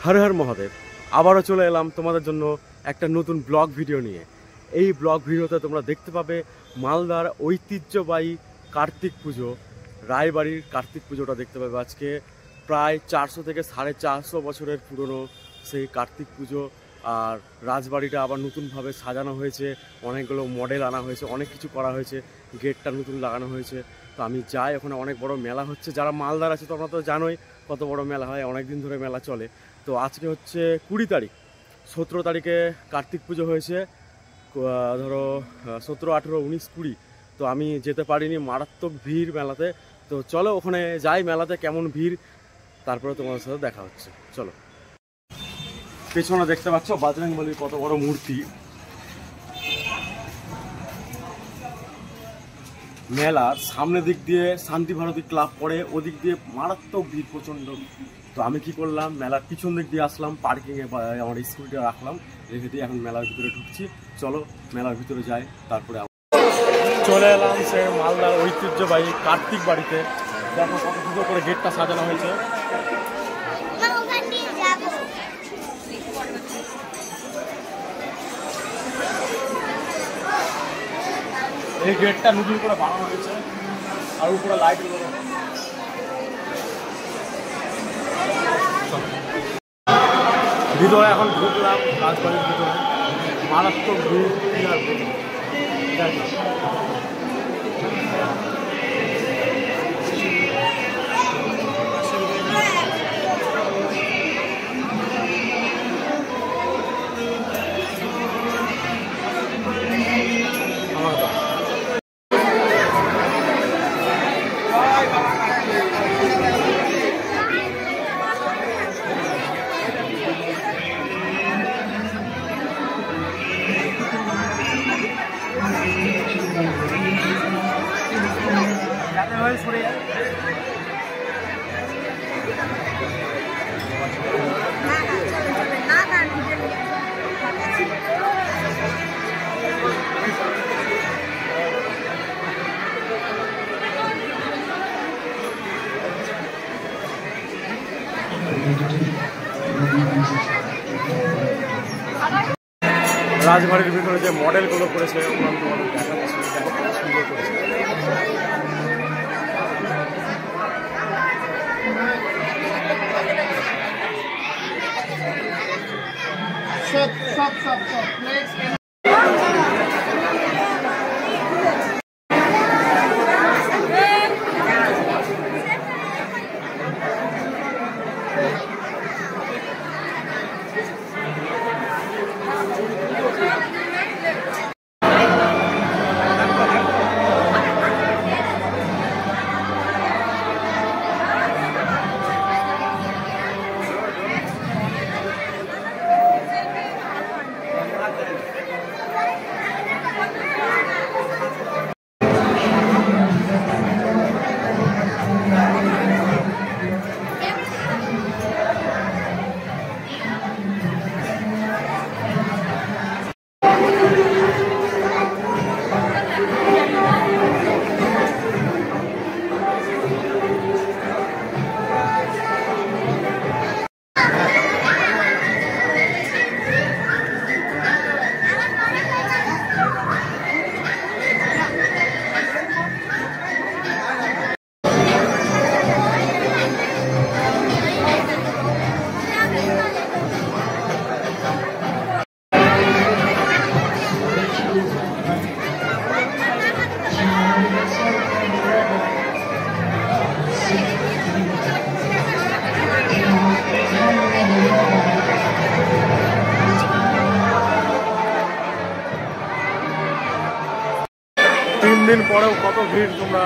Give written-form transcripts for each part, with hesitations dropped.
হর হর মহাদেব। আবারও চলে এলাম তোমাদের জন্য একটা নতুন ব্লগ ভিডিও নিয়ে। এই ব্লগ ভিডিওতে তোমরা দেখতে পাবে মালদার ঐতিহ্যবাহী কার্তিক পুজো, রায়বাড়ির কার্তিক পুজোটা দেখতে পাবে। আজকে প্রায় 400 থেকে 450 বছরের পুরনো সেই কার্তিক পুজো। আর রাজবাড়িটা আবার নতুনভাবে সাজানো হয়েছে, অনেকগুলো মডেল আনা হয়েছে, অনেক কিছু করা হয়েছে, গেটটা নতুন লাগানো হয়েছে। তো আমি যাই, ওখানে অনেক বড় মেলা হচ্ছে। যারা মালদার আছে তোমরা তো জানোই কত বড় মেলা হয়, অনেক দিন ধরে মেলা চলে। তো আজকে হচ্ছে 20 তারিখ, 17 তারিখে কার্তিক পুজো হয়েছে। ধরো 17, 18, 19, 20। তো আমি যেতে পারিনি, মারাত্মক ভিড় মেলাতে। তো চলো ওখানে যাই, মেলাতে কেমন ভিড়, তারপরে তোমাদের সাথে দেখা হচ্ছে। চলো। পেছনে দেখতে পাচ্ছ বজরংবলীর কত বড় মূর্তি। মেলার সামনের দিক দিয়ে শান্তি ভারতী ক্লাব পড়ে, ওদিক দিয়ে মারাত্মক ভিড়, প্রচণ্ড। তো আমি কি করলাম, মেলার পিছন দিক দিয়ে আসলাম, পার্কিংয়ে আমার স্কুটিটা রাখলাম, রেখে দিয়ে এখন মেলার ভিতরে ঢুকছি। চলো মেলার ভিতরে যাই, তারপরে চলে এলাম সে মালদার ঐতিহ্যবাহী কার্তিক বাড়িতে। দেখো কত সুন্দর করে গেটটা সাজানো হয়েছে। এই গেটটা নতুন করে বানানো হয়েছে, আর উপরে লাইট গুলো। ভিতরে এখন ঢুকলাম রাজবাড়ির ভিতরে, মারাত্মক ভিড়। কি আর বলবো, রাজবাড়ির ভিতরে যে মডেলগুলো করেছে ওগুলো আমি তোমাদের দেখাচ্ছি। দেখো কত সুন্দর করেছে। দিন পরেও কত ভিড়, তোমরা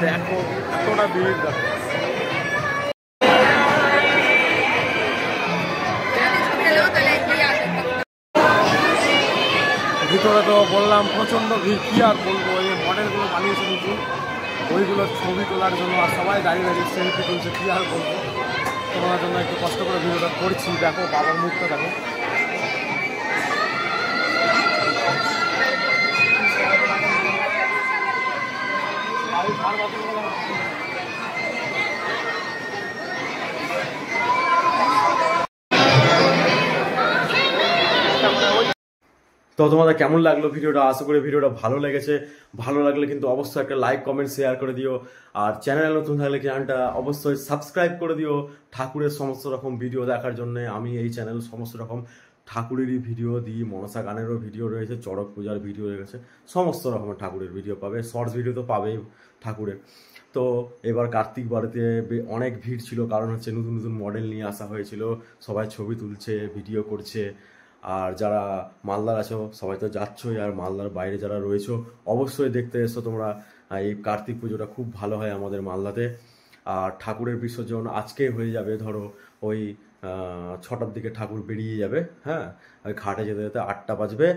দেখো এতটা ভিড়। দেখো ভিতরে তো বললাম প্রচণ্ড ভিড়, কি আর বলবো। এই মডেলগুলো বানিয়েছে নতুন, ওইগুলোর ছবি তোলার জন্য, আর সবাই দাঁড়িয়ে দাঁড়িয়ে সেলফি তুলছে। কি আর বলবো, তোমার জন্য একটু কষ্ট করে ভিডিওটা করছি। দেখো বাবার মুখটা দেখো। তো তোমাদের কেমন লাগলো ভিডিওটা? আশা করি ভিডিওটা ভালো লেগেছে। ভালো লাগলে কিন্তু অবশ্যই একটা লাইক কমেন্ট শেয়ার করে দিও, আর চ্যানেল নতুন থাকলে চ্যানেলটা অবশ্যই সাবস্ক্রাইব করে দিও ঠাকুরের সমস্ত রকম ভিডিও দেখার জন্য। আমি এই চ্যানেল সমস্ত রকম ঠাকুরেরই ভিডিও দিই, মনসা গানেরও ভিডিও রয়েছে, চড়ক পূজার ভিডিও রয়েছে, সমস্ত রকমের ঠাকুরের ভিডিও পাবে, শর্টস ভিডিও তো পাবেই ঠাকুরের। তো এবার কার্তিক বাড়িতে অনেক ভিড় ছিল, কারণ হচ্ছে নতুন নতুন মডেল নিয়ে আসা হয়েছিল, সবাই ছবি তুলছে, ভিডিও করছে। আর যারা মালদার আছো সবাই তো যাচ্ছই, আর মালদার বাইরে যারা রয়েছো অবশ্যই দেখতে এসো তোমরা। এই কার্তিক পুজোটা খুব ভালো হয় আমাদের মালদাতে। আর ঠাকুরের বিসর্জন আজকেই হয়ে যাবে, ধরো ওই 6টার দিকে ঠাকুর বেরিয়ে যাবে, হ্যাঁ, ওই ঘাটে যেতে যেতে 8টা বাজবে,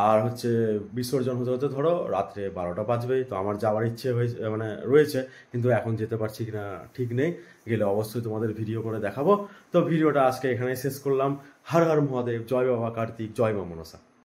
আর হচ্ছে বিসর্জন হতে হতে ধরো রাত্রে 12টা বাজবেই। তো আমার যাওয়ার ইচ্ছে হয়েছে, মানে রয়েছে, কিন্তু এখন যেতে পারছি কিনা ঠিক নেই। গেলে অবশ্যই তোমাদের ভিডিও করে দেখাবো। তো ভিডিওটা আজকে এখানেই শেষ করলাম। হর হর মহাদেব, জয় বাবা কার্তিক, জয় মা মনসা।